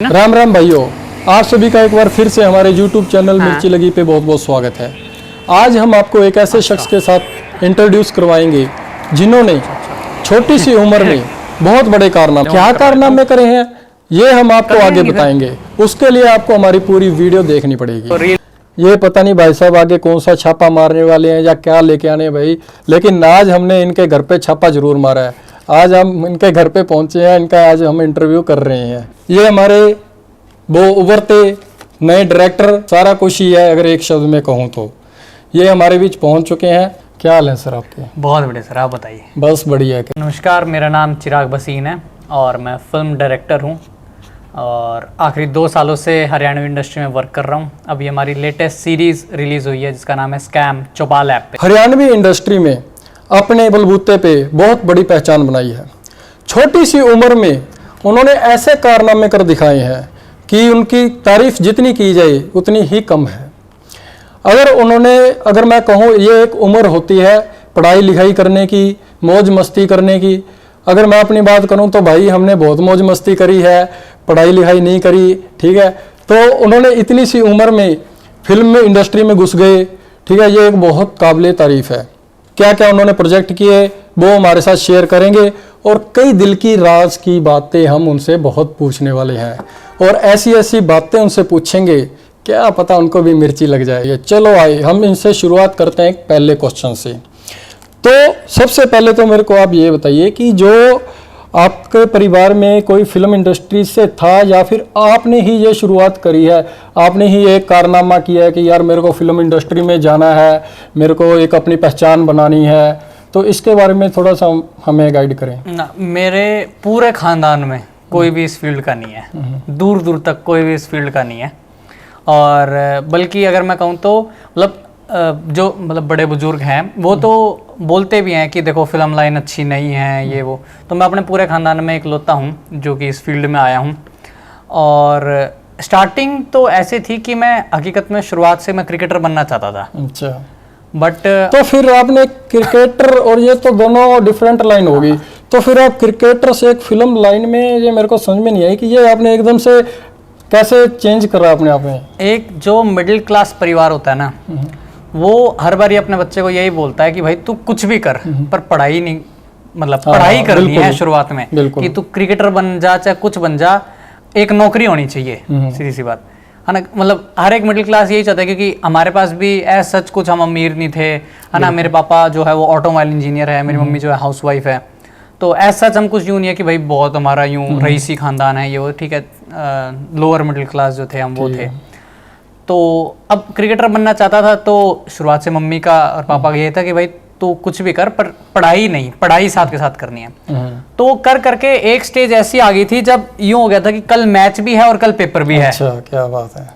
राम राम भाइयों, आप सभी का एक बार फिर से हमारे YouTube चैनल मिर्ची लगी पे बहुत बहुत स्वागत है। आज हम आपको एक ऐसे शख्स के साथ इंट्रोड्यूस करवाएंगे जिन्होंने छोटी सी उम्र में बहुत बड़े कारनामे, क्या कारनामे करे हैं ये हम आपको आगे बताएंगे। उसके लिए आपको हमारी पूरी वीडियो देखनी पड़ेगी। ये पता नहीं भाई साहब आगे कौन सा छापा मारने वाले हैं या क्या लेके आने भाई, लेकिन आज हमने इनके घर पे छापा जरूर मारा है। आज हम इनके घर पे पहुंचे हैं, इनका आज हम इंटरव्यू कर रहे हैं। ये हमारे वो उभरते नए डायरेक्टर, सारा कुछ ही है अगर एक शब्द में कहूँ तो। ये हमारे बीच पहुंच चुके हैं। क्या हाल है सर आपके? बहुत बढ़िया सर, आप बताइए। बस बढ़िया है। नमस्कार, मेरा नाम चिराग बसीन है और मैं फिल्म डायरेक्टर हूँ और आखिरी 2 सालों से हरियाणवी इंडस्ट्री में वर्क कर रहा हूँ। अभी हमारी लेटेस्ट सीरीज़ रिलीज़ हुई है जिसका नाम है स्कैम, चौपाल ऐप पे। हरियाणवी इंडस्ट्री में अपने बलबूते पे बहुत बड़ी पहचान बनाई है। छोटी सी उम्र में उन्होंने ऐसे कारनामे कर दिखाए हैं कि उनकी तारीफ जितनी की जाए उतनी ही कम है। अगर मैं कहूँ ये एक उम्र होती है पढ़ाई लिखाई करने की, मौज मस्ती करने की। अगर मैं अपनी बात करूँ तो भाई हमने बहुत मौज मस्ती करी है, पढ़ाई लिखाई नहीं करी, ठीक है। तो उन्होंने इतनी सी उम्र में फिल्म में इंडस्ट्री में घुस गए, ठीक है। ये एक बहुत काबिले तारीफ है। क्या क्या उन्होंने प्रोजेक्ट किए वो हमारे साथ शेयर करेंगे और कई दिल की राज की बातें हम उनसे बहुत पूछने वाले हैं और ऐसी ऐसी बातें उनसे पूछेंगे, क्या पता उनको भी मिर्ची लग जाए। चलो आइए हम इनसे शुरुआत करते हैं पहले क्वेश्चन से। तो सबसे पहले तो मेरे को आप ये बताइए कि जो आपके परिवार में कोई फिल्म इंडस्ट्री से था या फिर आपने ही ये शुरुआत करी है, आपने ही एक कारनामा किया है कि यार मेरे को फिल्म इंडस्ट्री में जाना है, मेरे को एक अपनी पहचान बनानी है, तो इसके बारे में थोड़ा सा हमें गाइड करें ना। मेरे पूरे खानदान में कोई भी इस फील्ड का नहीं है, दूर दूर तक कोई भी इस फील्ड का नहीं है। और बल्कि अगर मैं कहूँ तो जो बड़े बुजुर्ग हैं वो तो बोलते भी हैं कि देखो फिल्म लाइन अच्छी नहीं है ये वो। तो मैं अपने पूरे ख़ानदान में इकलौता हूँ जो कि इस फील्ड में आया हूँ। और स्टार्टिंग तो ऐसे थी कि मैं हकीकत में शुरुआत से मैं क्रिकेटर बनना चाहता था। अच्छा, बट तो फिर आपने क्रिकेटर और ये तो दोनों डिफरेंट लाइन होगी, तो फिर आप क्रिकेटर से एक फिल्म लाइन में, ये मेरे को समझ में नहीं आई कि ये आपने एकदम से कैसे चेंज करा अपने आप में। एक जो मिडिल क्लास परिवार होता है ना, वो हर बार अपने बच्चे को यही बोलता है कि भाई तू कुछ भी कर पर पढ़ाई नहीं, पढ़ाई करनी है शुरुआत में, कि तू क्रिकेटर बन जा चाहे कुछ बन जा, एक नौकरी होनी चाहिए, सीधी सी बात है ना। हर एक मिडिल क्लास यही चाहता है, क्योंकि हमारे पास भी ऐसा सच कुछ हम अमीर नहीं थे, है ना। मेरे पापा जो है वो ऑटोमोबाइल इंजीनियर है, मेरी मम्मी जो है हाउसवाइफ है। तो ऐसा हम कुछ यूँ नहीं है कि भाई बहुत हमारा यूँ रईसी खानदान है ये वो, ठीक है। लोअर मिडिल क्लास जो थे हम वो थे। तो अब क्रिकेटर बनना चाहता था, तो शुरुआत से मम्मी का और पापा का ये था कि भाई तू कुछ भी कर पर पढ़ाई नहीं, पढ़ाई साथ के साथ करनी है। तो कर करके एक स्टेज ऐसी आ गई थी जब यूँ हो गया था कि कल मैच भी है और कल पेपर भी है। अच्छा, क्या बात है।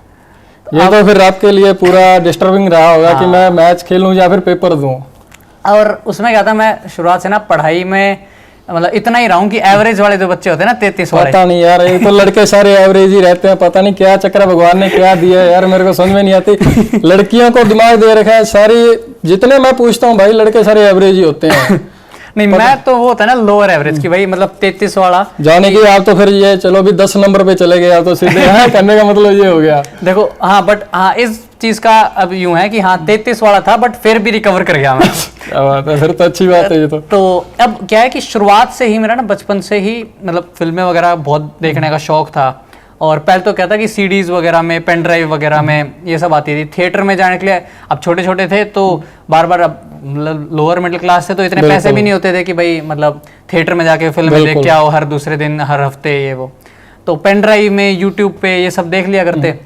ये तो फिर आपके लिए पूरा डिस्टर्बिंग रहा होगा कि मैं मैच खेलूं या फिर पेपर दूं। और उसमें क्या था, मैं शुरुआत से ना पढ़ाई में इतना ही रहा हूँ कि एवरेज वाले जो बच्चे होते हैं ना 33 वाले, पता नहीं यार, ये तो लड़के सारे एवरेज ही रहते हैं। पता नहीं क्या चक्कर भगवान ने क्या दिया है यार, मेरे को समझ में नहीं आती। लड़कियों को दिमाग दे रखा है, सारी जितने मैं पूछता हूँ भाई लड़के सारे एवरेज ही होते हैं। नहीं, मैं तो वो होता है ना लोअर एवरेज की भाई, 33 वाला जाने की। आप तो फिर ये चलो भी 10 नंबर पे चले गए, आप तो सीधे यहाँ करने का मतलब ये हो गया। देखो हाँ, बट हाँ इस चीज का अब यूं है कि हाँ 33 वाला था बट फिर भी रिकवर कर गया मैं। क्या बात है, फिर तो अच्छी बात है ये तो अब क्या है कि शुरुआत से ही मेरा ना बचपन से ही फिल्में वगैरह बहुत देखने का शौक था। और पहले तो क्या था कि सीडीज वगैरह में, पेन ड्राइव वगैरह में ये सब आती थी। थिएटर में जाने के लिए अब छोटे छोटे थे तो बार बार, अब लोअर मिडिल क्लास से तो इतने पैसे भी नहीं होते थे कि भाई थिएटर में जाके फिल्म देख के आओ हर दूसरे दिन, हर हफ्ते ये वो। तो पेन ड्राइव में, यूट्यूब पे ये सब देख लिया करते।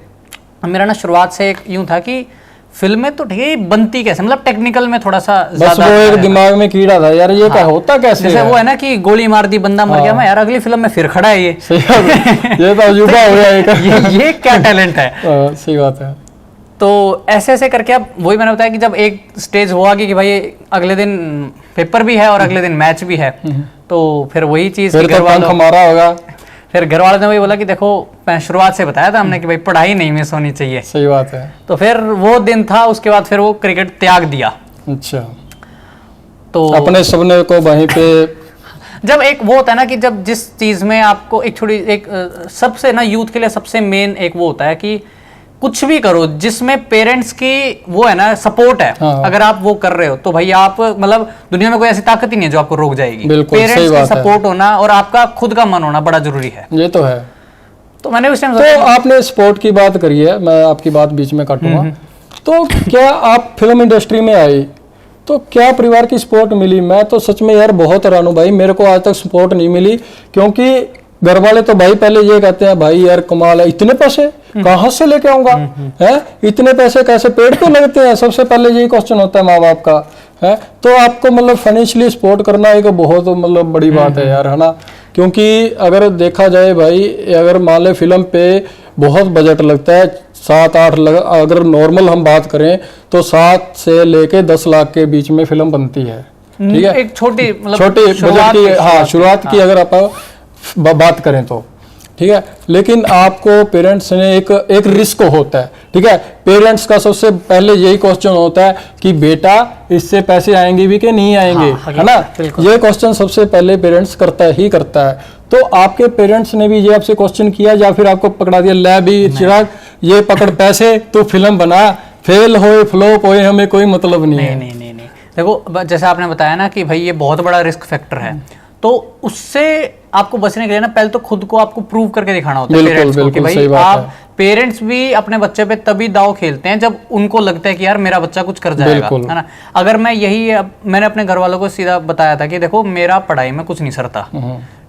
मेरा ना शुरुआत से एक यूं था कि फिल्में तो ठीक है बनती कैसे, टेक्निकल में थोड़ा सा बस वो एक दिमाग में कीड़ा था यार, ये क्या होता कैसे। जैसे वो है ना कि गोली मार दी बंदा मर गया, मैं यार अगली फिल्म में फिर खड़ा है ये। ये तो अजूबा हो गया। ये क्या टैलेंट है। सही बात है। तो ऐसे ऐसे करके अब वही मैंने बताया कि जब एक स्टेज हुआ कि भाई अगले दिन पेपर भी है और अगले दिन मैच भी है, तो फिर वही चीज घर वालों हमारा होगा। फिर घर वालों ने वही बोला कि देखो मैं शुरुआत से बताया था हमने कि भाई पढ़ाई नहीं मिस होनी चाहिए। सही बात है। तो फिर वो दिन था, उसके बाद फिर वो क्रिकेट त्याग दिया। अच्छा। तो अपने सपने को वहीं पे जब एक वो होता है ना कि जब जिस चीज में आपको एक छोटी एक सबसे ना यूथ के लिए सबसे मेन एक वो होता है कि कुछ भी करो जिसमें पेरेंट्स की वो है ना सपोर्ट है। हाँ। अगर आप वो कर रहे हो तो भाई आप मतलब दुनिया में कोई ऐसी ताकत ही नहीं है जो आपको रोक जाएगी। बिल्कुल, सही पेरेंट्स बात की है। सपोर्ट होना और आपका खुद का मन होना बड़ा जरूरी है। ये तो है। तो मैंने उस टाइम तो आपने स्पोर्ट की बात करी है, मैं आपकी बात बीच में काटूंगा। तो क्या आप फिल्म इंडस्ट्री में आई तो क्या परिवार की सपोर्ट मिली? मैं तो सच में यार बहुत हैरान हूँ भाई, मेरे को आज तक सपोर्ट नहीं मिली। क्योंकि घर वाले तो भाई पहले ये कहते हैं भाई यार कमाल है, इतने पैसे कहाँ से लेके आऊंगा है, इतने पैसे कैसे पेड़ पे लगते हैं, सबसे पहले यही क्वेश्चन होता है माँ बाप का है। तो आपको मतलब फाइनेंशियली सपोर्ट करना एक बहुत मतलब बड़ी बात है यार, है ना। क्योंकि अगर देखा जाए भाई, अगर मान ले फिल्म पे बहुत बजट लगता है, 7-8 अगर नॉर्मल हम बात करें तो 7 से लेके 10 लाख के बीच में फिल्म बनती है, ठीक है। एक छोटी मतलब छोटी बजट की, हाँ शुरुआत की अगर आप बात करें तो ठीक है। लेकिन आपको पेरेंट्स ने एक रिस्क होता है, ठीक है। पेरेंट्स का सबसे पहले यही क्वेश्चन होता है कि बेटा इससे पैसे आएंगे भी कि नहीं आएंगे, है ना। ये क्वेश्चन सबसे पहले पेरेंट्स करता है। तो आपके पेरेंट्स ने भी ये आपसे क्वेश्चन किया या फिर आपको पकड़ा दिया, ले भी चिराग ये पकड़ पैसे तू फिल्म बना, फेल होए फ्लॉप होए हमें कोई मतलब नहीं है। नहीं देखो जैसे आपने बताया ना कि भाई ये बहुत बड़ा रिस्क फैक्टर है, तो उससे आपको बचने के लिए ना पहले तो खुद को आपको प्रूव करके दिखाना होता है पेरेंट्स को कि भाई आप पेरेंट्स भी अपने बच्चे पे तभी दाव खेलते हैं जब उनको लगता है कि यार मेरा बच्चा कुछ कर जाएगा, है ना। अगर मैं मैंने अपने घर वालों को सीधा बताया था कि देखो मेरा पढ़ाई में कुछ नहीं सरता,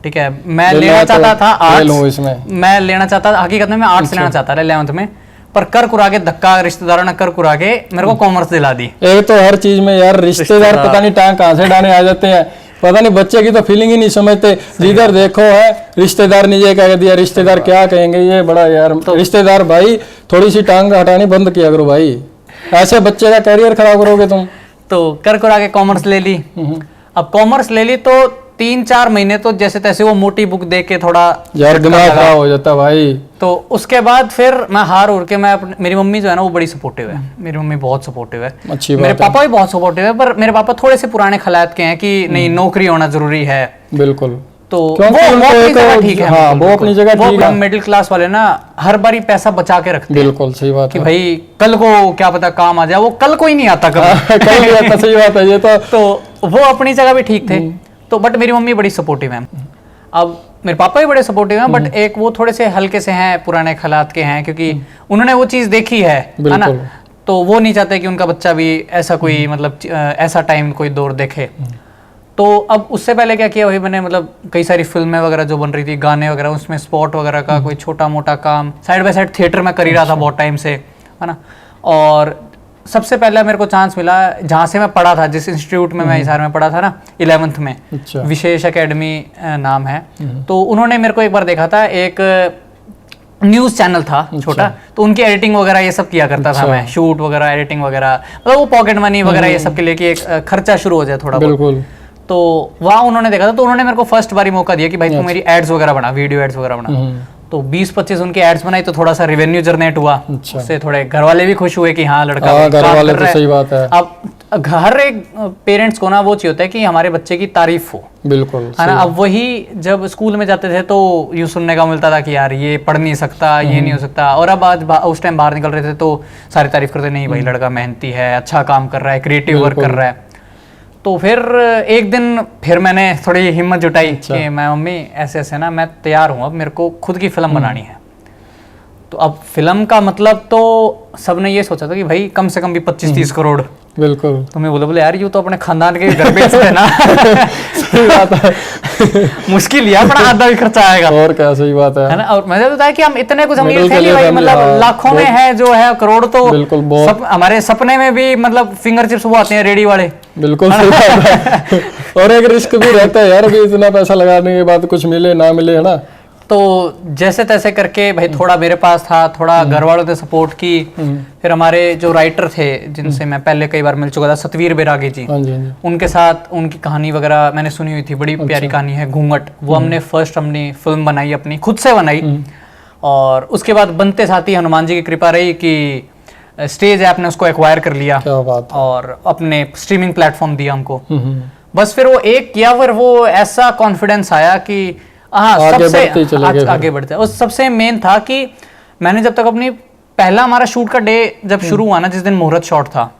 ठीक है। मैं लेना चाहता था आर्ट्स, मैं लेना चाहता था हकीकत में मैं आर्ट्स लेना चाहता था 11th में, पर कर कुरा के धक्का रिश्तेदारों ने कर कुरा के मेरे को कॉमर्स दिला दी। एक तो हर चीज में यार रिश्तेदार पता नहीं टांग कहां से डाने आ जाते हैं, पता नहीं बच्चे की तो फीलिंग ही नहीं समझते। जिधर देखो है रिश्तेदार ने ये कह दिया, रिश्तेदार क्या कहेंगे, ये बड़ा यार तो रिश्तेदार भाई थोड़ी सी टांग हटानी बंद किया करो भाई, ऐसे बच्चे का करियर खराब करोगे तुम। तो कर कुरा के कॉमर्स ले ली। अब कॉमर्स ले ली तो 3-4 महीने तो जैसे तैसे वो मोटी बुक देख के थोड़ा यार दिमाग खराब हो जाता भाई। तो उसके बाद फिर मैं हार उड़ के मेरी मम्मी जो है ना वो बड़ी सपोर्टिव है, मेरी मम्मी बहुत सपोर्टिव है, अच्छी बात मेरे है। पापा भी बहुत सपोर्टिव है, पर मेरे पापा थोड़े से पुराने खलायत के हैं कि नहीं नौकरी होना जरूरी है। बिल्कुल। तो वो अपनी जगह ठीक है, हाँ, वो अपनी जगह ठीक है। मिडिल क्लास वाले ना हर बारी पैसा बचा के रखते हैं। बिल्कुल सही बात कि भाई कल को क्या पता काम आ जाए, वो कल को ही नहीं आता कभी। कल नहीं आता, सही बात है ये तो वो अपनी जगह भी ठीक थे। तो बट मेरी मम्मी बड़ी सपोर्टिव है। अब मेरे पापा भी बड़े सपोर्टिव हैं, बट एक वो थोड़े से हल्के से हैं, पुराने खलात के हैं, क्योंकि उन्होंने वो चीज देखी है ना। तो वो नहीं चाहते कि उनका बच्चा भी ऐसा कोई मतलब ऐसा टाइम कोई दौर देखे। तो अब उससे पहले क्या किया भाई मैंने, मतलब कई सारी फिल्में वगैरह जो बन रही थी, गाने वगैरह, उसमें स्पॉट वगैरह का कोई छोटा मोटा काम साइड बाय साइड थिएटर में कर ही रहा था बहुत टाइम से, है ना। और सबसे पहला मेरे को चांस मिला जहाँ से मैं पढ़ा था, जिस इंस्टीट्यूट में मैं हिसार में पढ़ा था ना 11th में, अच्छा। विशेष एकेडमी नाम है। तो उन्होंने मेरे को एक बार देखा था, एक न्यूज चैनल था छोटा, तो उनकी एडिटिंग वगैरह ये सब किया करता था मैं, शूट वगैरह एडिटिंग वगैरह, मतलब वो पॉकेट मनी वगैरह ये सब के लिए कि एक खर्चा शुरू हो जाए थोड़ा बहुत। तो वहाँ उन्होंने देखा था, तो उन्होंने मेरे को फर्स्ट बारी मौका दिया कि भाई तू मेरी एड्स वगैरह बना, वीडियो एड्स वगैरह बना। तो 20-25 उनके एड्स बनाई, तो थोड़ा सा रेवेन्यू जनरेट हुआ। अच्छा। उससे थोड़े घर वाले भी खुश हुए कि हाँ लड़का घर वाले तो सही बात है। अब हर एक पेरेंट्स को ना वो चाहिए होता है कि हमारे बच्चे की तारीफ हो, बिल्कुल है ना। अब वही जब स्कूल में जाते थे तो यूँ सुनने का मिलता था कि यार ये पढ़ नहीं सकता, ये नहीं हो सकता। और अब आज उस टाइम बाहर निकल रहे थे तो सारी तारीफ करते, नहीं भाई लड़का मेहनती है, अच्छा काम कर रहा है, क्रिएटिव वर्क कर रहा है। तो फिर एक दिन फिर मैंने थोड़ी हिम्मत जुटाई कि मैं मम्मी ऐसे ऐसे ना मैं तैयार हूँ, अब मेरे को खुद की फिल्म बनानी है। तो अब फिल्म का मतलब तो सबने ये सोचा था कि भाई कम से कम भी 25-30 करोड़। बिल्कुल। तो मैं बोले यार यूँ तो अपने खानदान के घर बेचते ना। सही बात है। मुश्किल यार, बड़ा आधा भी खर्चा आएगा। और क्या, सही बात है ना। और मैंने बताया कि हम इतने कुछ अमीर थे नहीं भाई, मतलब लाखों में है जो है, करोड़ तो बिल्कुल हमारे सपने में भी, मतलब फिंगर चिप्स वो आते हैं रेडी वाले। बिल्कुल सही बात है। और एक रिस्क भी रहता है यार, अभी इतना पैसा लगाने के बाद कुछ मिले ना मिले, है ना। तो जैसे तैसे करके भाई थोड़ा मेरे पास था, थोड़ा घर वालों ने सपोर्ट की। फिर हमारे जो राइटर थे जिनसे मैं पहले कई बार मिल चुका था, सतवीर बैरागी जी, उनके साथ उनकी कहानी वगैरह मैंने सुनी हुई थी, बड़ी प्यारी कहानी है घूंघट। वो हमने अपनी फिल्म बनाई, अपनी खुद से बनाई। और उसके बाद बनते साथ ही हनुमान जी की कृपा रही कि स्टेज ऐप ने उसको एक्वायर कर लिया, क्या बात। और अपने स्ट्रीमिंग प्लेटफॉर्म दिया हमको। बस फिर वो एक किया, फिर वो ऐसा कॉन्फिडेंस आया कि हाँ सबसे आगे बढ़ते। और सबसे मेन था कि मैंने जब तक अपनी पहला हमारा शूट का डे जब शुरू हुआ ना, जिस दिन मुहूर्त शॉट था,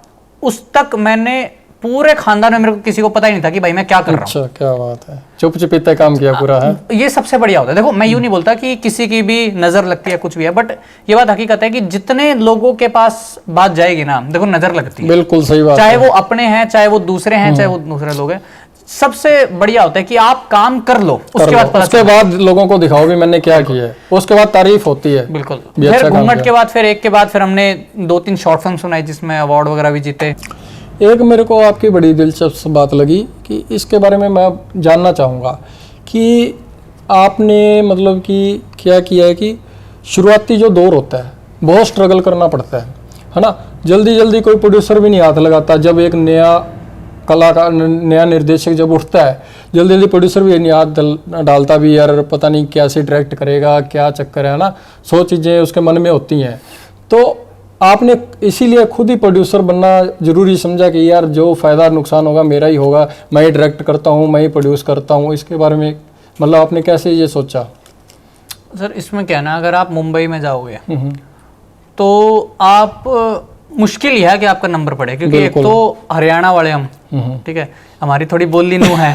उस तक मैंने पूरे खानदान में मेरे को किसी को पता ही नहीं था कि भाई मैं क्या कर रहा हूँ। अच्छा, क्या बात है, चुप चुपीते काम किया पूरा है। ये सबसे बढ़िया होता है। देखो मैं यूं नहीं बोलता कि किसी की भी नजर लगती है कुछ भी है, बट ये बात हकीकत है कि जितने लोगों के पास बात जाएगी ना, देखो नजर लगती है। बिल्कुल सही बात, चाहे वो अपने हैं, चाहे वो दूसरे हैं, चाहे वो दूसरे लोग हैं। सबसे बढ़िया होता है कि आप काम कर लो, उसके बाद लोगों को दिखाओ भी मैंने क्या किया है, उसके बाद तारीफ होती है। बिल्कुल। फिर घूंघट के बाद फिर एक के बाद फिर हमने 2-3 शॉर्ट फिल्म सुनाई जिसमें अवार्ड वगैरह भी जीते। एक मेरे को आपकी बड़ी दिलचस्प बात लगी कि इसके बारे में मैं जानना चाहूँगा कि आपने मतलब कि क्या किया है कि शुरुआती जो दौर होता है बहुत स्ट्रगल करना पड़ता है ना। जल्दी जल्दी कोई प्रोड्यूसर भी नहीं हाथ लगाता। जब एक नया कलाकार, नया निर्देशक जब उठता है, जल्दी जल्दी प्रोड्यूसर भी नहीं हाथ डालता भी, यार पता नहीं कैसे डायरेक्ट करेगा, क्या चक्कर है ना। 100 चीज़ें उसके मन में होती हैं। तो आपने इसीलिए खुद ही प्रोड्यूसर बनना जरूरी समझा कि यार जो फ़ायदा नुकसान होगा मेरा ही होगा, मैं ही डायरेक्ट करता हूँ, मैं ही प्रोड्यूस करता हूँ। इसके बारे में मतलब आपने कैसे ये सोचा? सर इसमें क्या ना, अगर आप मुंबई में जाओगे तो आप मुश्किल ही है कि आपका नंबर पड़े, क्योंकि एक तो हरियाणा वाले हम, ठीक है, हमारी थोड़ी बोली नू है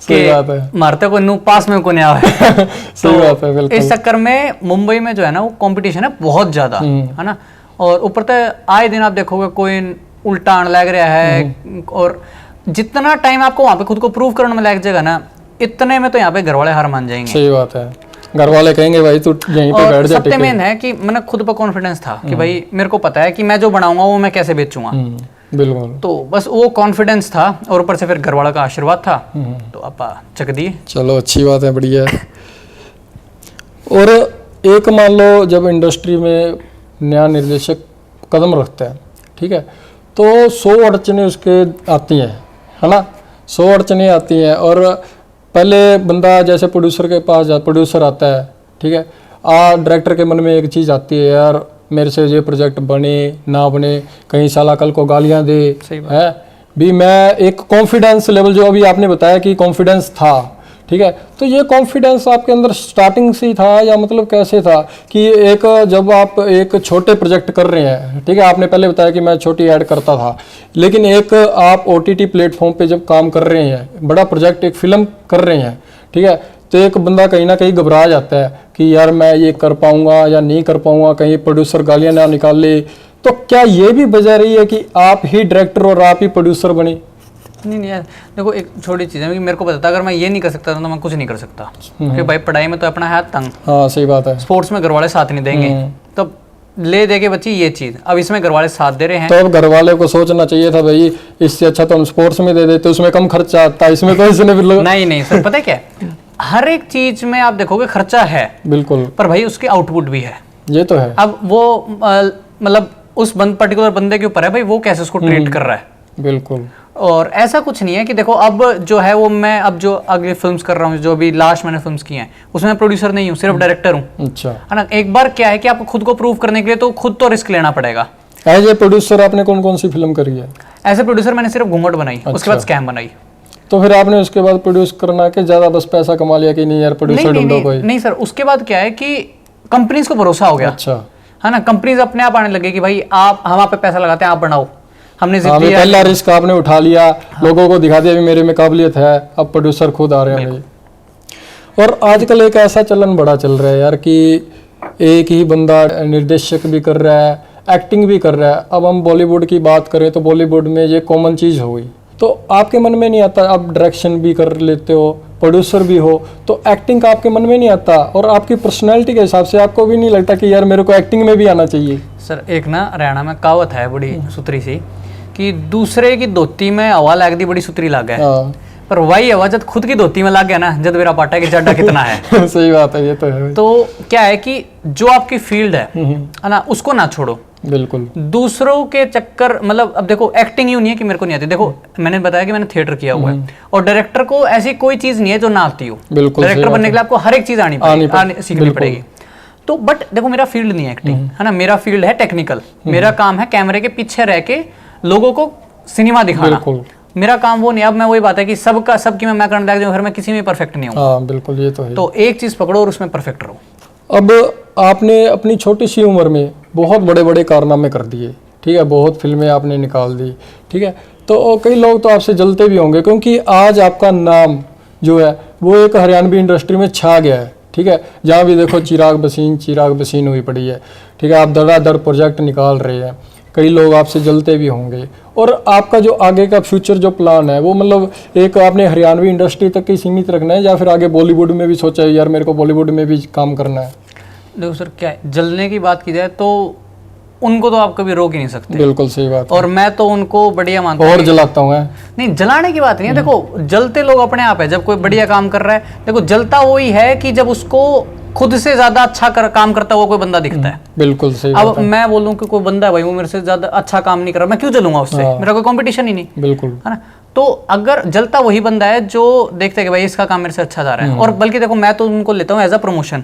कि मारते को नू पास में को नहीं आवे। सही बात है, बिल्कुल। इस चक्कर में मुंबई में जो है ना वो कंपटीशन है बहुत ज्यादा, है ना। और ऊपर तो आए दिन आप देखोगे कोई उल्टा आने लग रहा है, और जितना टाइम आपको वहां पे खुद को प्रूव करने में लग जाएगा ना, इतने में तो यहाँ पे घर वाले हार मान जाएंगे। सही बात है, घर वाले कहेंगे भाई तू यहीं पे बैठ जा। सबसे मेन है कि मैंने खुद पर कॉन्फिडेंस था कि भाई मेरे को पता है कि मैं जो बनाऊंगा वो मैं कैसे बेचूंगा। बिल्कुल। तो बस वो कॉन्फिडेंस था, और ऊपर से फिर घर वाला का आशीर्वाद था, तो आप चक दिए। चलो अच्छी बात है, बढ़िया है। और एक मान लो जब इंडस्ट्री में नया निर्देशक कदम रखता है, ठीक है, तो 100 अड़चने उसके आती हैं, है ना। 100 अड़चने आती हैं। और पहले बंदा जैसे प्रोड्यूसर के पास प्रोड्यूसर आता है, ठीक है, डायरेक्टर के मन में एक चीज़ आती है, यार मेरे से ये प्रोजेक्ट बने ना बने, कहीं साला कल को गालियां दे, है भी। मैं एक कॉन्फिडेंस लेवल जो अभी आपने बताया कि कॉन्फिडेंस था, ठीक है, तो ये कॉन्फिडेंस आपके अंदर स्टार्टिंग से ही था या मतलब कैसे था कि एक जब आप एक छोटे प्रोजेक्ट कर रहे हैं, ठीक है, आपने पहले बताया कि मैं छोटी ऐड करता था, लेकिन एक आप OTT प्लेटफॉर्म पे जब काम कर रहे हैं, बड़ा प्रोजेक्ट एक फिल्म कर रहे हैं, ठीक है, तो एक बंदा कहीं ना कहीं घबरा जाता है कि यार मैं ये कर पाऊंगा या नहीं कर पाऊंगा, कहीं प्रोड्यूसर गालियां ना निकाल ले। तो क्या ये भी वजह रही है कि आप ही डायरेक्टर और आप ही प्रोड्यूसर बने? नहीं यार, देखो एक छोटी चीज़ है कि मेरे को पता था अगर मैं ये नहीं कर सकता तो मैं कुछ नहीं कर सकता, क्योंकि भाई पढ़ाई में तो अपना हाथ तंग। हाँ सही बात है। स्पोर्ट्स में घर वाले साथ नहीं देंगे, तो ले दे के बच्ची ये चीज़, अब इसमें घर वाले साथ दे रहे हैं, तो अब घर वाले को सोचना चाहिए था भाई इससे अच्छा तो हम स्पोर्ट्स में दे देते, उसमें कम खर्चा आता, इसमें तो इसने नहीं सर, पता है क्या, हर एक चीज में आप देखोगे खर्चा है, बिल्कुल, पर भाई उसकी आउटपुट भी है, ये तो है। अब वो मतलब उस पर्टिकुलर बंदे के ऊपर है भाई, वो कैसे उसको ट्रीट कर रहा है। बिल्कुल। और ऐसा कुछ नहीं है कि देखो अब जो है वो मैं अब जो अगली फिल्म्स कर रहा हूँ, जो अभी लास्ट मैंने फिल्म्स की हैं, उसमें प्रोड्यूसर नहीं हूँ, सिर्फ डायरेक्टर हूँ, अच्छा, है ना। एक बार क्या है कि आपको खुद को प्रूव करने के लिए तो खुद तो रिस्क लेना पड़ेगा। एज ए प्रोड्यूसर आपने कौन कौन सी फिल्म करी है? एज ए प्रोड्यूसर मैंने सिर्फ घूंघट बनाई, उसके बाद स्कैम बनाई। तो फिर आपने उसके बाद प्रोड्यूस करना के ज्यादा बस पैसा कमा लिया कि नहीं यार प्रोड्यूसर ढूंढो कोई? नहीं सर, उसके बाद क्या है कि कंपनीज को भरोसा हो गया, अच्छा, है ना। कंपनीज अपने आप आने लगे कि भाई आप हम आप पे पैसा लगाते हैं, आप बनाओ। हमने पहला रिस्क आपने उठा लिया, लोगों को दिखा दिया भी मेरे में काबिलियत है, अब प्रोड्यूसर खुद आ रहे हैं भाई। और आजकल एक ऐसा चलन बड़ा चल रहा है यार कि एक ही बंदा निर्देशक भी कर रहा है, एक्टिंग भी कर रहा है। अब हम बॉलीवुड की बात करें तो बॉलीवुड में ये कॉमन चीज़ हो गई, तो आपके मन में नहीं आता आप डायरेक्शन भी कर लेते हो, प्रोड्यूसर भी हो, तो एक्टिंग का आपके मन में नहीं आता? और आपकी पर्सनैलिटी के हिसाब से आपको भी नहीं लगता कि यार मेरे को एक्टिंग में भी आना चाहिए? सर एक ना हरियाणा में कहावत है बड़ी सुतरी सी कि दूसरे की धोती में हवा लग दी बड़ी सुतरी लग है, पर वही हवा जब खुद की धोती में लग गया ना, जब मेरा पाटा कि जड्डा कितना है। सही बात है, ये तो है। तो क्या है कि जो आपकी फील्ड है ना, उसको ना छोड़ो, बिल्कुल। दूसरों के चक्कर, मतलब अब देखो एक्टिंग यूं नहीं है कि मेरे को नहीं आती, देखो मैंने बताया कि मैंने थिएटर किया हुआ है, और डायरेक्टर को ऐसी कोई चीज नहीं है जो ना आती हो। बिल्कुल, डायरेक्टर बनने के लिए आपको हर एक चीज सीखनी पड़ेगी। तो बट देखो मेरा फील्ड नहीं है एक्टिंग, है ना, मेरा फील्ड है टेक्निकल। मेरा काम है कैमरे के पीछे रह के लोगों को सिनेमा दिखाना। मेरा काम वो नहीं। अब मैं वही बात है कि सबकी मैं करने लग जाऊं, फिर मैं किसी में परफेक्ट नहीं हूँ। हाँ बिल्कुल, ये तो है। तो एक चीज पकड़ो और उसमें परफेक्ट रहो। अब आपने अपनी छोटी सी उम्र में बहुत बड़े बड़े कारनामे कर दिए, ठीक है, बहुत फिल्में आपने निकाल दी, ठीक है, तो कई लोग तो आपसे जलते भी होंगे, क्योंकि आज आपका नाम जो है वो एक हरियाणवी इंडस्ट्री में छा गया है, ठीक है। जहाँ भी देखो चिराग बसीन हुई पड़ी है, ठीक है। आप धड़ाधड़ प्रोजेक्ट निकाल रहे हैं, कई लोग आपसे जलते भी होंगे। और आपका जो आगे का फ्यूचर जो प्लान है वो मतलब एक आपने हरियाणवी इंडस्ट्री तक ही सीमित रखना है, या फिर आगे बॉलीवुड में भी सोचा है यार मेरे को बॉलीवुड में भी काम करना है? देखो सर, क्या है, जलने की बात की जाए तो उनको तो आप कभी रोक ही नहीं सकते। बिल्कुल सही बात है। और मैं तो उनको बढ़िया मानता हूँ। और जलाता हूँ नहीं, जलाने की बात नहीं है। देखो जलते लोग अपने आप है। जब कोई बढ़िया काम कर रहा है, देखो जलता वही है कि जब उसको खुद से ज्यादा अच्छा काम करता हुआ कोई बंदा दिखता है। बिल्कुल सही। अब मैं बोलूं कि कोई बंदा है भाई वो मेरे से ज्यादा अच्छा काम नहीं कर रहा, मैं क्यों जलूंगा उससे? मेरा कोई कंपटीशन ही नहीं। बिल्कुल, है ना। तो अगर जलता वही बंदा है जो देखते हैं कि भाई इसका काम मेरे से अच्छा जा रहा है। और बल्कि देखो मैं तो उनको लेता हूँ एज अ प्रमोशन।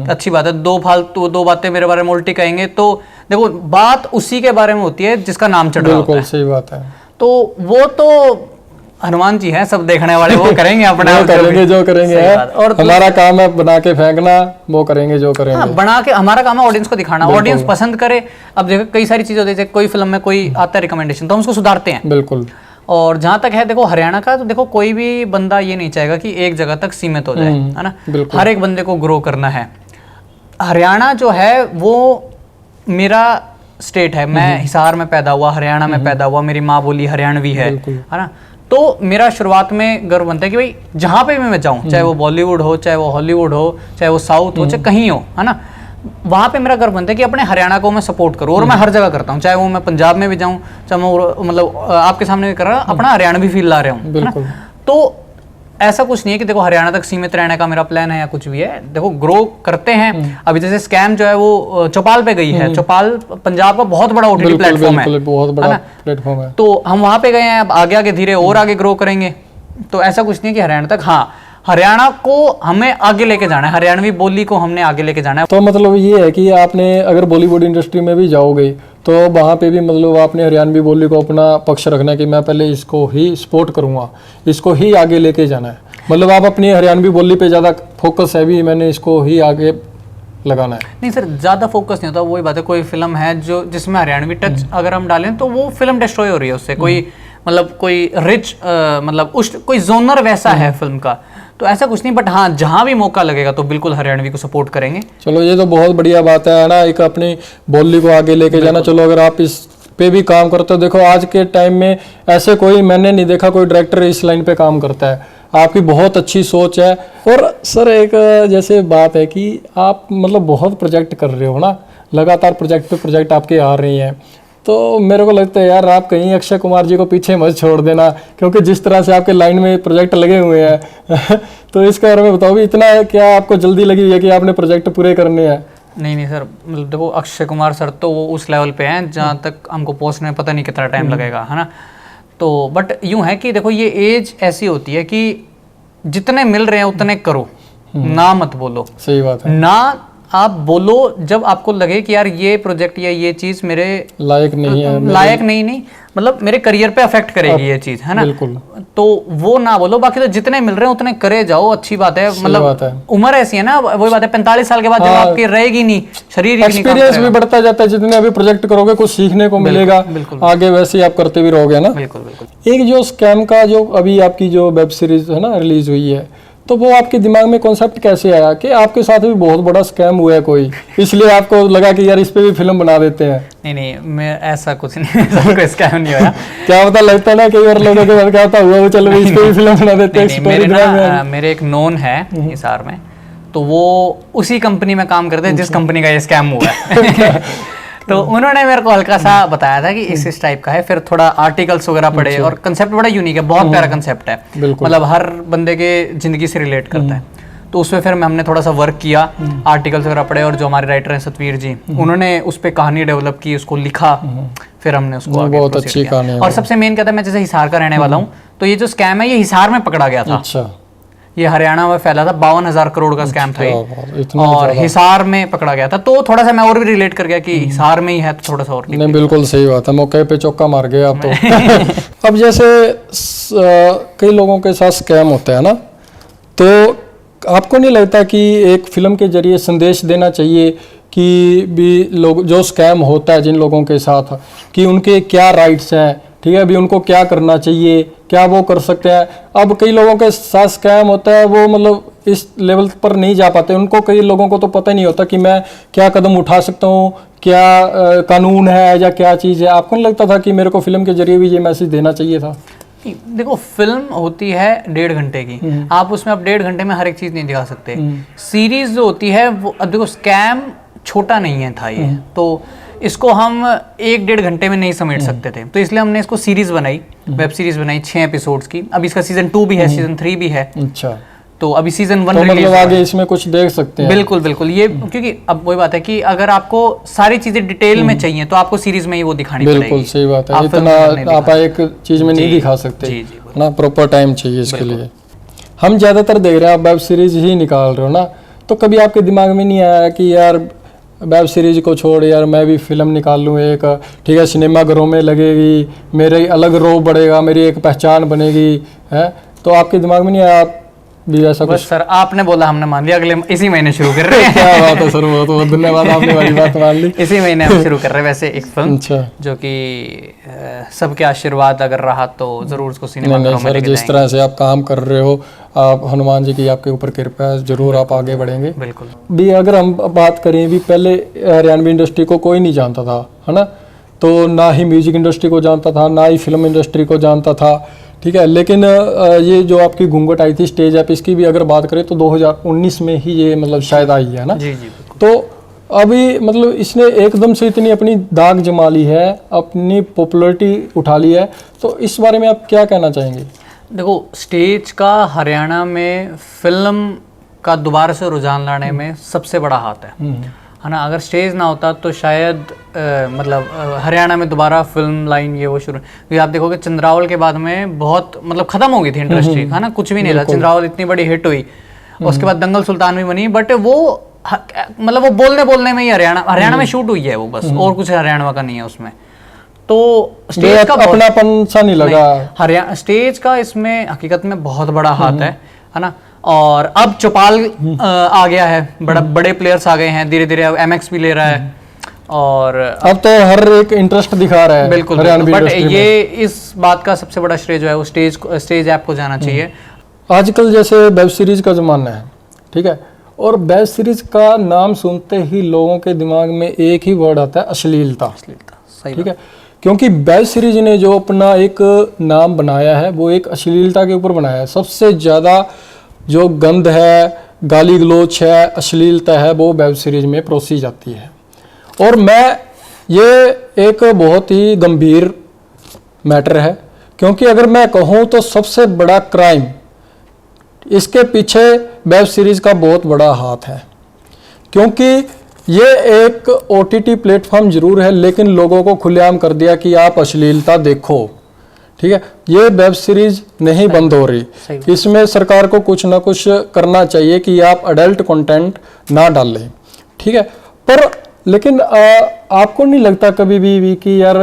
अच्छी बात है, दो बातें मेरे बारे में उल्टी कहेंगे तो देखो बात उसी के बारे में होती है जिसका नाम चढ़ रहा होता है। सही बात है। तो वो तो हनुमान जी हैं, सब देखने वाले, वो करेंगे अपने वो करेंगे जो करेंगे। और हमारा काम है बना के फेंकना, वो करेंगे जो करेंगे। हाँ, बना के हमारा काम है ऑडियंस को दिखाना, ऑडियंस पसंद करे। अब देखो कई सारी चीजें होती है, कोई फिल्म में कोई आता है रिकमेंडेशन तो हम उसको सुधारते हैं। बिल्कुल। और जहां तक है देखो हरियाणा का, तो देखो कोई भी बंदा ये नहीं चाहेगा कि एक जगह तक सीमित हो जाए, है ना। हर एक बंदे को ग्रो करना है। हरियाणा जो है वो मेरा स्टेट है। मैं हिसार में पैदा हुआ, हरियाणा में पैदा हुआ, मेरी माँ बोली हरियाणवी है ना। तो मेरा शुरुआत में गर्व बनता है कि भाई जहां पे भी मैं जाऊं, चाहे वो बॉलीवुड हो, चाहे वो हॉलीवुड हो, चाहे वो साउथ हो, चाहे कहीं हो, है ना, वहां पे मेरा गर्व बनता है कि अपने हरियाणा को मैं सपोर्ट करूं। और मैं हर जगह करता हूं, चाहे वो मैं पंजाब में भी जाऊं, चाहे मैं मतलब आपके सामने भी कर रहा अपना हरियाणवी फील ला रहा हूं। तो ऐसा कुछ नहीं है कि देखो हरियाणा तक सीमित रहने का मेरा प्लान है या कुछ भी है। देखो ग्रो करते हैं। अभी जैसे स्कैम जो है वो चौपाल पे गई है। चौपाल पंजाब का बहुत बड़ा ओटीटी प्लेटफॉर्म है, बहुत बड़ा प्लेटफॉर्म है। तो हम वहां पे गए हैं, अब आगे आगे धीरे और आगे ग्रो करेंगे। तो ऐसा कुछ नहीं कि हरियाणा तक, हाँ हरियाणा को हमें आगे लेके जाना है, हरियाणवी बोली को हमने आगे लेके जाना है। तो मतलब ये है कि आपने अगर बॉलीवुड इंडस्ट्री में भी जाओगे तो वहाँ पे भी मतलब आपने हरियाणवी बोली को अपना पक्ष रखना है कि मैं पहले इसको ही सपोर्ट करूँगा, इसको ही आगे लेके जाना है। मतलब आप अपनी हरियाणवी बोली पे ज़्यादा फोकस है भी, मैंने इसको ही आगे लगाना है। नहीं सर, ज़्यादा फोकस नहीं होता। वही बात है, कोई फिल्म है जो जिसमें हरियाणवी टच अगर हम डालें तो वो फिल्म डिस्ट्रॉय हो रही है उससे। कोई मतलब कोई रिच मतलब कोई जोनर वैसा है फिल्म का, तो ऐसा कुछ नहीं। बट हाँ, जहाँ भी मौका लगेगा तो बिल्कुल हरियाणवी को सपोर्ट करेंगे। चलो ये तो बहुत बढ़िया बात है ना, एक अपनी बोली को आगे लेके जाना। चलो अगर आप इस पे भी काम करते हो, देखो आज के टाइम में ऐसे कोई मैंने नहीं देखा कोई डायरेक्टर इस लाइन पे काम करता है। आपकी बहुत अच्छी सोच है। और सर एक जैसे बात है कि आप मतलब बहुत प्रोजेक्ट कर रहे हो ना, लगातार प्रोजेक्ट पे प्रोजेक्ट आपके आ रही हैं, तो मेरे को लगता है यार आप कहीं अक्षय कुमार जी को पीछे मत छोड़ देना, क्योंकि जिस तरह से आपके लाइन में प्रोजेक्ट लगे हुए हैं तो इसके बारे में बताओ भी, इतना है क्या आपको जल्दी लगी हुई है कि आपने प्रोजेक्ट पूरे करने हैं? नहीं सर, मतलब देखो अक्षय कुमार सर तो वो उस लेवल पे हैं जहाँ तक हमको पहुँचने में पता नहीं कितना टाइम लगेगा, है ना। तो बट यूं है कि देखो ये एज ऐसी होती है कि जितने मिल रहे हैं उतने करो, ना मत बोलो। सही बात है। ना आप बोलो जब आपको लगे कि यार ये प्रोजेक्ट या ये चीज मेरे लायक नहीं है, लायक नहीं मतलब मेरे करियर पे अफेक्ट करेगी ये चीज, है ना। बिल्कुल। तो वो ना बोलो, बाकी तो जितने मिल रहे हैं उतने करे जाओ, अच्छी बात है। मतलब उम्र ऐसी है ना, वही बात है 45 साल के बाद जब आपकी रहेगी नहीं, शरीर एक्सपीरियंस भी बढ़ता जाता है, जितने अभी प्रोजेक्ट करोगे कुछ सीखने को मिलेगा आगे, वैसे ही आप करते भी रहोगे ना। बिल्कुल बिल्कुल। एक जो स्कैम का जो अभी आपकी जो वेब सीरीज है ना रिलीज हुई है, तो वो आपके दिमाग में कॉन्सेप्ट कैसे आया कि आपके साथ भी बहुत बड़ा स्कैम हुआ है कोई, इसलिए आपको लगा कि यार इस पे भी फिल्म बना देते हैं? नहीं मैं ऐसा कुछ नहीं, कोई स्कैम नहीं हुआ। क्या पता लगता है ना कई बार लोगों के साथ क्या होता हुआ वो चलो इस पे भी फिल्म बना देते हैं। मेरे एक नोन है हिसार में, तो वो उसी कंपनी में काम करते हैं जिस कंपनी का ये स्कैम हुआ है। तो उन्होंने मेरे को हल्का सा बताया था कि इस टाइप का है, फिर थोड़ा आर्टिकल्स वगैरह पढ़े और कंसेप्ट बड़ा यूनिक है, बहुत प्यारा कंसेप्ट है, मतलब हर बंदे के जिंदगी से रिलेट करता है। तो उसमें फिर हमने थोड़ा सा वर्क किया, आर्टिकल्स वगैरह पढ़े, और जो हमारे राइटर हैं सतवीर जी, उन्होंने उस पर कहानी डेवलप की, उसको लिखा, फिर हमने उसको आगे बहुत अच्छी कहानी है। और सबसे मेन क्या था, मैं जैसे हिसार का रहने वाला हूँ, तो ये जो स्कैम है ये हिसार में पकड़ा गया था। अच्छा। ये हरियाणा में फैला था, 52,000 करोड़ का स्कैम था ये, और हिसार में पकड़ा गया था। तो थोड़ा सा मैं और भी रिलेट कर गया कि हिसार में ही है, तो थोड़ा सा और नहीं, बिल्कुल सही बात है, मौके पे चौका मार गए आप तो। अब जैसे कई लोगों के साथ स्कैम होते हैं ना, तो आपको नहीं लगता कि एक फिल्म के जरिए संदेश देना चाहिए कि भी लोग जो स्कैम होता है जिन लोगों के साथ, कि उनके क्या राइट्स हैं, ठीक है, अभी उनको क्या करना चाहिए, क्या वो कर सकते हैं। अब कई लोगों के साथ स्कैम होता है, वो मतलब इस लेवल पर नहीं जा पाते, उनको, कई लोगों को तो पता नहीं होता कि मैं क्या कदम उठा सकता हूँ, क्या कानून है या क्या चीज़ है। आपको नहीं लगता था कि मेरे को फिल्म के जरिए भी ये मैसेज देना चाहिए था? देखो, फिल्म होती है 1.5 घंटे की, आप उसमें अब 1.5 घंटे में हर एक चीज़ नहीं दिखा सकते। सीरीज जो होती है वो, अब देखो स्कैम छोटा नहीं है था ये, तो इसको हम 1-1.5 घंटे में नहीं समेट सकते थे, तो इसलिए हमने इसको सीरीज बनाई, वेब सीरीज बनाई 6 एपिसोड्स की। अब इसका सीजन 2 भी है, सीजन 3 भी है। अच्छा, तो अभी सीजन 1 तो मतलब आगे इसमें कुछ देख सकते हैं? बिल्कुल बिल्कुल, ये क्योंकि अब वही बात है कि अगर आपको सारी चीजें डिटेल में चाहिए तो आपको सीरीज में ही वो दिखानी पड़ेगी। बिल्कुल सही बात है, इतना आप एक चीज में नहीं दिखा सकते ना, प्रॉपर टाइम चाहिए इसके लिए। हम ज्यादातर देख रहे हैं, आप वेब सीरीज ही निकाल रहे हो ना, तो कभी आपके दिमाग में नहीं आया कि यार वेब सीरीज को छोड़ यार मैं भी फिल्म निकाल लूँ एक, ठीक है, सिनेमा घरों में लगेगी, मेरे अलग रो बढ़ेगा, मेरी एक पहचान बनेगी, है? तो आपके दिमाग में नहीं आया आप भी ऐसा कुछ? सर आपने बोला, हमने मान लिया, अगले इसी महीने शुरू कर रहे हैं। क्या बात है सर, बहुत बहुत धन्यवाद, आपने हमारी बात मान ली। इसी महीने हम शुरू कर रहे हैं वैसे एक फिल्म, अच्छा, जो कि सबके आशीर्वाद अगर रहा तो जरूर उसको सिनेमा घरों में लेके जिस तरह से आप काम कर रहे हो, आप हनुमान जी की आपके ऊपर कृपा है, जरूर आप आगे बढ़ेंगे। बिल्कुल भी अगर हम बात करें भी, पहले हरियाणवी इंडस्ट्री को कोई नहीं जानता था, है ना, तो ना ही म्यूजिक इंडस्ट्री को जानता था, ना ही फिल्म इंडस्ट्री को जानता था, ठीक है। लेकिन ये जो आपकी घूंघट आई थी स्टेज ऐप, इसकी भी अगर बात करें तो 2019 में ही ये मतलब शायद आई है ना। जी जी। तो अभी मतलब इसने एकदम से इतनी अपनी दाग जमा ली है, अपनी पॉपुलैरिटी उठा ली है, तो इस बारे में आप क्या कहना चाहेंगे? देखो, स्टेज का हरियाणा में फिल्म का दोबारा से रुझान लाने में सबसे बड़ा हाथ है ना। अगर स्टेज ना होता तो शायद हरियाणा में दोबारा फिल्म लाइन ये वो शुरू, क्योंकि आप देखोगे चंद्रावल के बाद में बहुत मतलब खत्म हो गई थी इंडस्ट्री, है ना, कुछ भी नहीं था। चंद्रावल इतनी बड़ी हिट हुई, उसके बाद दंगल सुल्तान भी बनी, बट वो मतलब वो बोलने में ही हरियाणा में शूट हुई है वो, बस, और कुछ हरियाणा का नहीं है उसमें। तो स्टेज का अपनापन सा नहीं लगा। हरियाणा स्टेज का इसमें हकीकत में बहुत बड़ा हाथ है ना। और अब चौपाल आ गया है, बड़े प्लेयर्स आ गए हैं, धीरे धीरे एमएक्स भी ले रहा है, और अब तो हर एक इंटरेस्ट दिखा रहा है। बिल्कुल, बट ये इस बात का सबसे बड़ा श्रेय जो है वो स्टेज ऐप को जाना चाहिए। आजकल जैसे वेब सीरीज का जमाना है, ठीक है, और वेब सीरीज का नाम सुनते ही लोगों के दिमाग में एक ही वर्ड आता है, अश्लीलता। ठीक है, क्योंकि वेब सीरीज ने जो अपना एक नाम बनाया है वो एक अश्लीलता के ऊपर बनाया है। सबसे ज़्यादा जो गंद है, गाली गलोच है, अश्लीलता है, वो वेब सीरीज में परोसी जाती है। और ये एक बहुत ही गंभीर मैटर है, क्योंकि अगर मैं कहूँ तो सबसे बड़ा क्राइम, इसके पीछे वेब सीरीज का बहुत बड़ा हाथ है। क्योंकि ये एक OTT प्लेटफॉर्म जरूर है, लेकिन लोगों को खुलेआम कर दिया कि आप अश्लीलता देखो। ठीक है, ये वेब सीरीज नहीं बंद हो रही, इसमें सरकार को कुछ ना कुछ करना चाहिए कि आप अडल्ट कंटेंट ना डालें। ठीक है, पर लेकिन आपको नहीं लगता कभी भी कि यार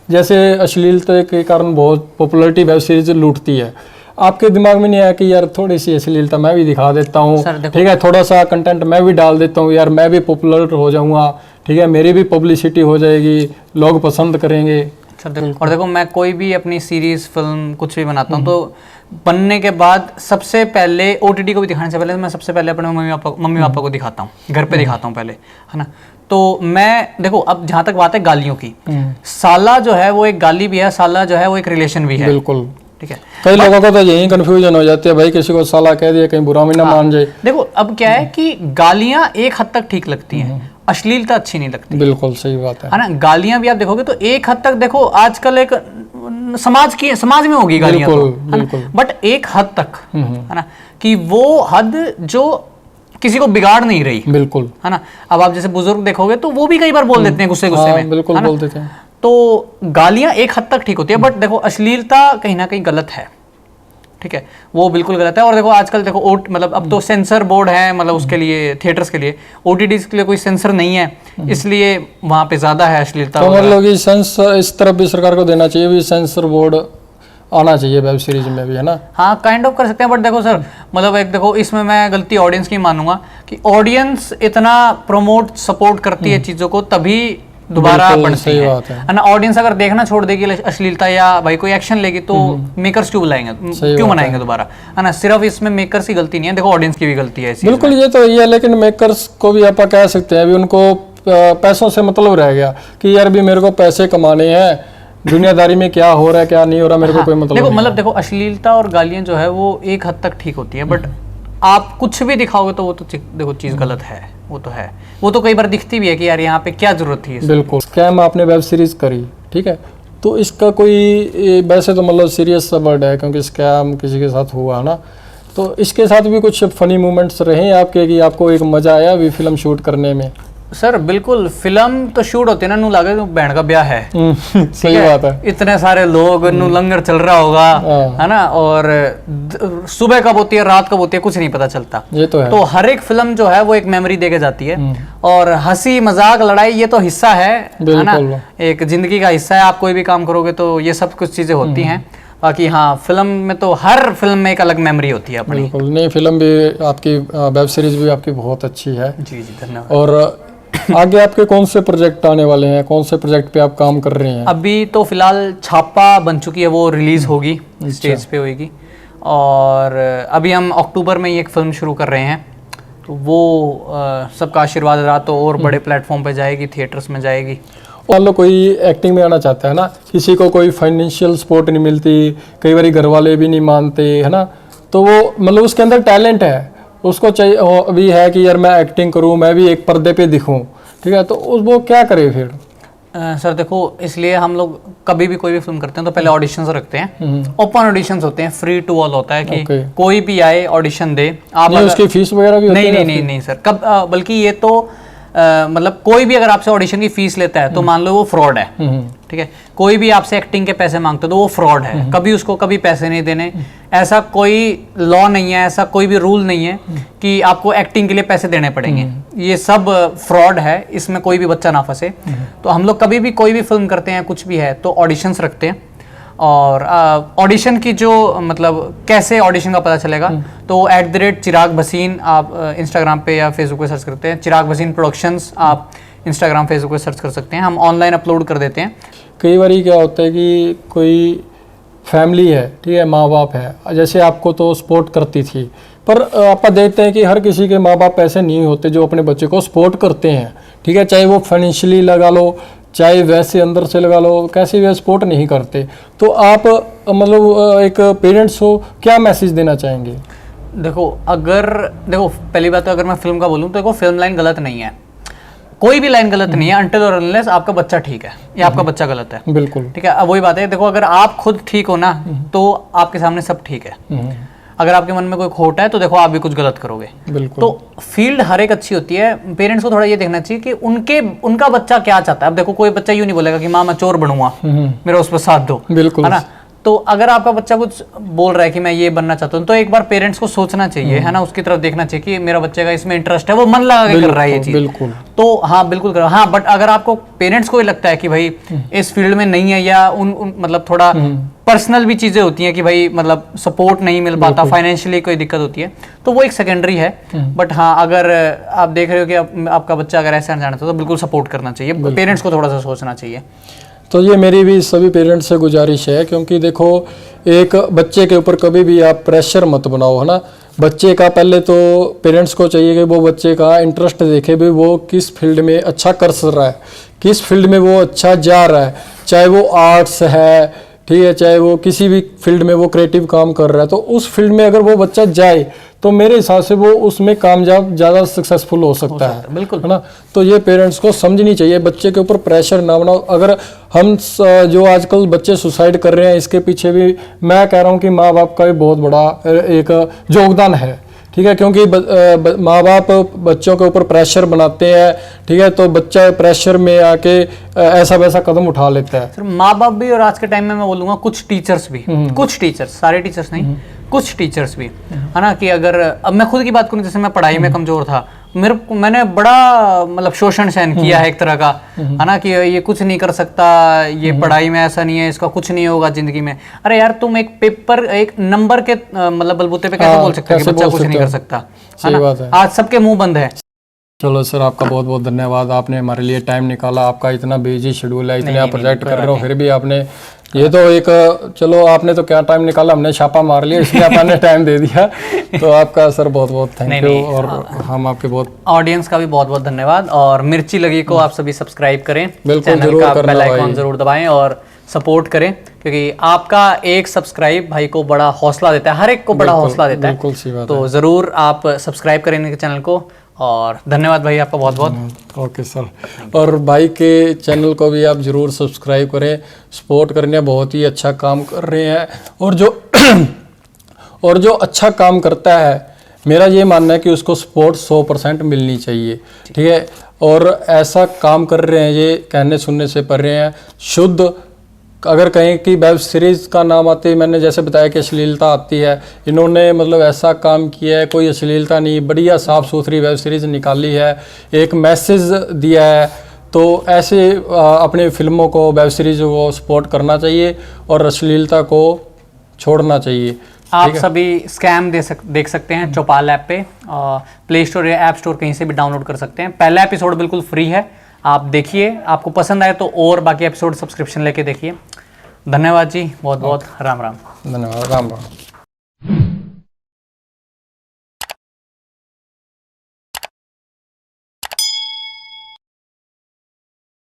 जैसे अश्लीलता के कारण बहुत पॉपुलैरिटी वेब सीरीज लूटती है, आपके दिमाग में नहीं आया कि यार थोड़ी सी अश्लीलता मैं भी दिखा देता हूँ, ठीक है, थोड़ा सा कंटेंट मैं भी डाल देता हूँ, यार मैं भी पॉपुलर हो जाऊँगा, ठीक है, मेरी भी पब्लिसिटी हो जाएगी, लोग पसंद करेंगे। और देखो, मैं कोई भी अपनी सीरीज, फिल्म, कुछ भी बनाता हूँ तो बनने के बाद सबसे पहले OTT को भी दिखाने से पहले मैं सबसे पहले अपने मम्मी पापा को दिखाता हूँ, घर पे दिखाता हूँ पहले, है ना। तो मैं देखो, अब जहाँ तक बात है गालियों की, साला जो है वो एक गाली भी है, साला जो है वो एक रिलेशन भी है। बिल्कुल, ठीक है। कई लोगों को तो यही कंफ्यूजन हो जाती है, भाई किसी को साला कह दिया कहीं बुरा भी ना मान जाए। देखो, अब क्या है कि गालियां एक हद तक ठीक लगती हैं, अश्लीलता अच्छी नहीं लगती। बिल्कुल सही बात है ना। गालियां भी आप देखोगे तो एक हद तक, देखो आजकल एक समाज में होगी गालियां, बिल्कुल, बट एक हद तक, है ना, कि वो हद जो किसी को बिगाड़ नहीं रही। बिल्कुल, है ना। अब आप जैसे बुजुर्ग देखोगे तो वो भी कई बार बोल देते हैं गुस्से में, बिल्कुल बोल देते हैं। तो गालियां एक हद तक ठीक होती है, बट देखो अश्लीलता कहीं ना कहीं गलत है। ठीक है, वो बिल्कुल गलत है। और देखो आजकल देखो मतलब अब तो सेंसर बोर्ड है, मतलब उसके लिए थिएटर्स के लिए, ओटीटीज के लिए कोई सेंसर नहीं है, इसलिए वहाँ पे ज्यादा है अश्लीलता। तो मतलब कि सेंसर इस तरफ भी सरकार को देना चाहिए, भी सेंसर बोर्ड आना चाहिए वेब सीरीज में भी, है ना। हाँ काइंड ऑफ कर सकते हैं, बट देखो सर मतलब एक देखो इसमें मैं गलती ऑडियंस की मानूंगा कि ऑडियंस इतना प्रमोट सपोर्ट करती है चीजों को तभी दोबारा बढ़ती है ना। ऑडियंस अगर देखना छोड़ देगी अश्लीलता या भाई कोई एक्शन लेगी तो मेकर्स क्यों बुलाएंगे, क्यों बनाएंगे दोबारा, है ना। सिर्फ इसमें मेकर्स की गलती नहीं है, देखो ऑडियंस की भी गलती है। बिल्कुल ये तो ये है, लेकिन मेकर्स को भी आप कह सकते हैं अभी उनको पैसों से मतलब रह गया कि यार भी मेरे को पैसे कमाने हैं, दुनियादारी में क्या हो रहा है क्या नहीं हो रहा मेरे को कोई मतलब देखो मतलब देखो अश्लीलता और गालियां जो है वो एक हद तक ठीक होती है, बट आप कुछ भी दिखाओगे तो वो तो देखो चीज गलत है, वो तो है, वो तो कई बार दिखती भी है कि यार यहाँ पे क्या जरूरत थी। बिल्कुल स्कैम आपने वेब सीरीज करी, ठीक है, तो इसका कोई वैसे तो मतलब सीरियस सा वर्ड है क्योंकि स्कैम किसी के साथ हुआ ना, तो इसके साथ भी कुछ फनी मोमेंट्स रहे आपके कि आपको एक मजा आया भी फिल्म शूट करने में? सर बिल्कुल, फिल्म तो शूट होती है ना, नू लगे बहन का ब्याह है। सही बात है, इतने सारे लोग, नू लंगर चल रहा होगा, है ना, और सुबह कब होती है रात कब होती है कुछ नहीं पता चलता। ये तो है। तो हर एक फिल्म जो है वो एक मेमोरी देके जाती है, और हंसी मजाक लड़ाई ये तो हिस्सा है ना, एक जिंदगी का हिस्सा है। आप कोई भी काम करोगे तो ये सब कुछ चीजें होती हैं। बाकी हाँ फिल्म में तो हर फिल्म में एक अलग मेमोरी होती है अपनी। बिल्कुल, नहीं फिल्म भी आपकी, वेब सीरीज भी आपकी बहुत अच्छी है। जी जी धन्यवाद। और आगे आपके कौन से प्रोजेक्ट आने वाले हैं, कौन से प्रोजेक्ट पे आप काम कर रहे हैं? अभी तो फिलहाल छापा बन चुकी है, वो रिलीज होगी, स्टेज पे होगी, और अभी हम अक्टूबर में ही एक फिल्म शुरू कर रहे हैं, तो वो सबका आशीर्वाद रहा तो और बड़े प्लेटफॉर्म पे जाएगी, थिएटर्स में जाएगी। मान लो कोई एक्टिंग में आना चाहता है ना, किसी को कोई फाइनेंशियल सपोर्ट नहीं मिलती, कई बार घर वाले भी नहीं मानते, है ना, तो वो मतलब उसके अंदर टैलेंट है, उसको चाहिए भी है कि यार मैं एक्टिंग करूं, मैं भी एक पर्दे पे दिखूं, ठीक है, तो वो क्या करे फिर? सर देखो इसलिए हम लोग कभी भी कोई भी फिल्म करते हैं तो पहले ऑडिशंस रखते हैं, ओपन ऑडिशंस होते हैं, फ्री टू ऑल होता है कि कोई भी आए ऑडिशन दे। आप उसकी फीस वगैरह भी होती है? नहीं सर, कब बल्कि ये तो मतलब कोई भी अगर आपसे ऑडिशन की फीस लेता है तो मान लो वो फ्रॉड है, ठीक है। कोई भी आपसे एक्टिंग के पैसे मांगता है तो वो फ्रॉड है, कभी उसको कभी पैसे नहीं देने, ऐसा कोई लॉ नहीं है, ऐसा कोई भी रूल नहीं है कि आपको एक्टिंग के लिए पैसे देने पड़ेंगे, ये सब फ्रॉड है, इसमें कोई भी बच्चा ना फंसे। तो हम लोग कभी भी कोई भी फिल्म करते हैं कुछ भी है तो ऑडिशंस रखते हैं, और ऑडिशन की जो मतलब कैसे ऑडिशन का पता चलेगा तो @चिराग भसीन आप इंस्टाग्राम पे या फेसबुक पे सर्च करते हैं, चिराग भसीन प्रोडक्शंस आप इंस्टाग्राम फेसबुक पे सर्च कर सकते हैं, हम ऑनलाइन अपलोड कर देते हैं। कई बार क्या होता है कि कोई फैमिली है, ठीक है, माँ बाप है, जैसे आपको तो सपोर्ट करती थी, पर आप देखते हैं कि हर किसी के माँ बाप ऐसे नहीं होते जो अपने बच्चे को सपोर्ट करते हैं, ठीक है, चाहे वो फाइनेंशियली लगा लो, चाहे वैसे अंदर से लगा लो, कैसे भी सपोर्ट नहीं करते, तो आप मतलब एक पेरेंट्स हो क्या मैसेज देना चाहेंगे? देखो पहली बात तो अगर मैं फिल्म का बोलूँ तो देखो फिल्म लाइन गलत नहीं है, कोई भी लाइन गलत नहीं है अनटिल और अनलेस आपका बच्चा ठीक है या आपका बच्चा गलत है। बिल्कुल ठीक है, अब वही बात है, देखो अगर आप खुद ठीक हो ना तो आपके सामने सब ठीक है, अगर आपके मन में कोई खोट है तो देखो आप भी कुछ गलत करोगे। बिल्कुल। तो फील्ड हर एक अच्छी होती है, पेरेंट्स को थोड़ा ये देखना चाहिए कि उनका बच्चा क्या चाहता है। अब देखो कोई बच्चा यूं नहीं बोलेगा कि माँ मैं चोर बनूंगा, मेरा उस पर साथ दो, बिल्कुल, है ना। तो अगर आपका बच्चा कुछ बोल रहा है कि मैं ये बनना चाहता हूँ तो एक बार पेरेंट्स को सोचना चाहिए, है ना, उसकी तरफ देखना चाहिए कि मेरा बच्चे का इसमें इंटरेस्ट है, वो मन लगा के कर रहा है ये चीज, बिल्कुल। तो हाँ बिल्कुल करो। हाँ बट अगर आपको पेरेंट्स को ही लगता है कि भाई इस फील्ड में नहीं है या उन मतलब थोड़ा पर्सनल भी चीजें होती हैं कि भाई मतलब सपोर्ट नहीं मिल पाता, फाइनेंशियली कोई दिक्कत होती है, तो वो एक सेकेंडरी है। बट हाँ अगर आप देख रहे हो कि आपका बच्चा अगर ऐसे आना चाहता है तो बिल्कुल सपोर्ट करना चाहिए, पेरेंट्स को थोड़ा सा सोचना चाहिए। तो ये मेरी भी सभी पेरेंट्स से गुजारिश है, क्योंकि देखो एक बच्चे के ऊपर कभी भी आप प्रेशर मत बनाओ, है ना। बच्चे का पहले तो पेरेंट्स को चाहिए कि वो बच्चे का इंटरेस्ट देखे भी वो किस फील्ड में अच्छा कर रहा है, किस फील्ड में वो अच्छा जा रहा है, चाहे वो आर्ट्स है, ठीक है, चाहे वो किसी भी फील्ड में वो क्रिएटिव काम कर रहा है, तो उस फील्ड में अगर वो बच्चा जाए तो मेरे हिसाब से वो उसमें कामयाब ज़्यादा सक्सेसफुल हो सकता है, बिल्कुल, है ना। तो ये पेरेंट्स को समझनी चाहिए, बच्चे के ऊपर प्रेशर ना बनाओ। अगर हम जो आजकल बच्चे सुसाइड कर रहे हैं इसके पीछे भी मैं कह रहा हूँ कि माँ बाप का भी बहुत बड़ा एक योगदान है, ठीक है, क्योंकि माँ बाप बच्चों के ऊपर प्रेशर बनाते हैं, ठीक है, तो बच्चा प्रेशर में आके ऐसा वैसा कदम उठा लेता है। सर माँ बाप भी, और आज के टाइम में मैं बोलूँगा कुछ टीचर्स भी, कुछ टीचर्स, सारे टीचर्स नहीं, कुछ टीचर्स भी है ना कि अगर अब मैं खुद की बात करूं, जैसे मैं पढ़ाई में कमजोर था, मैंने बड़ा मतलब शोषण सहन किया है एक तरह का, है ना कि ये कुछ नहीं कर सकता, ये पढ़ाई में ऐसा नहीं है, इसका कुछ नहीं होगा जिंदगी में। अरे यार तुम एक पेपर, एक नंबर के मतलब बलबूते पे कैसे बोल सकते हो कि बच्चा कुछ नहीं कर सकता, है ना? आज सबके मुंह बंद है। चलो सर, आपका बहुत बहुत धन्यवाद, आपने हमारे लिए टाइम निकाला। आपका इतना बिजी शेड्यूल है, इतने आप प्रोजेक्ट कर रहे हो, फिर भी आपने ये तो एक, चलो आपने तो क्या टाइम निकाला, हमने छापा मार लिया इसलिए आपने टाइम दे दिया। तो आपका सर बहुत बहुत थैंक यू, और हम आपके बहुत, ऑडियंस का भी बहुत बहुत धन्यवाद। और मिर्ची लगी को आप सभी सब्सक्राइब करें, बिल्कुल चैनल जरूर का करना बेल आइकॉन भाई। जरूर दबाएं और सपोर्ट करें, क्योंकि आपका एक सब्सक्राइब भाई को बड़ा हौसला देता है, हर एक को बड़ा हौसला देता है। बिल्कुल सी बात तो जरूर आप सब्सक्राइब करें इनके चैनल को, और धन्यवाद भाई आपका बहुत बहुत। ओके सर, और भाई के चैनल को भी आप जरूर सब्सक्राइब करें, सपोर्ट करने, बहुत ही अच्छा काम कर रहे हैं। और जो अच्छा काम करता है, मेरा ये मानना है कि उसको सपोर्ट 100% मिलनी चाहिए, ठीक है। और ऐसा काम कर रहे हैं, ये कहने सुनने से पढ़ रहे हैं, शुद्ध। अगर कहीं की वेब सीरीज़ का नाम आते ही, मैंने जैसे बताया कि अश्लीलता आती है, इन्होंने मतलब ऐसा काम किया है, कोई अश्लीलता नहीं, बढ़िया साफ़ सुथरी वेब सीरीज़ निकाली है, एक मैसेज दिया है। तो ऐसे अपने फिल्मों को, वेब सीरीज़ को सपोर्ट करना चाहिए और अश्लीलता को छोड़ना चाहिए। आप सभी स्कैम देख सकते हैं चौपाल ऐप पे, प्ले स्टोर या ऐप स्टोर कहीं से भी डाउनलोड कर सकते हैं। पहला एपिसोड बिल्कुल फ्री है, आप देखिए, आपको पसंद आए तो और बाकी एपिसोड सब्सक्रिप्शन लेके देखिए। धन्यवाद जी, बहुत बहुत राम राम। धन्यवाद, राम राम।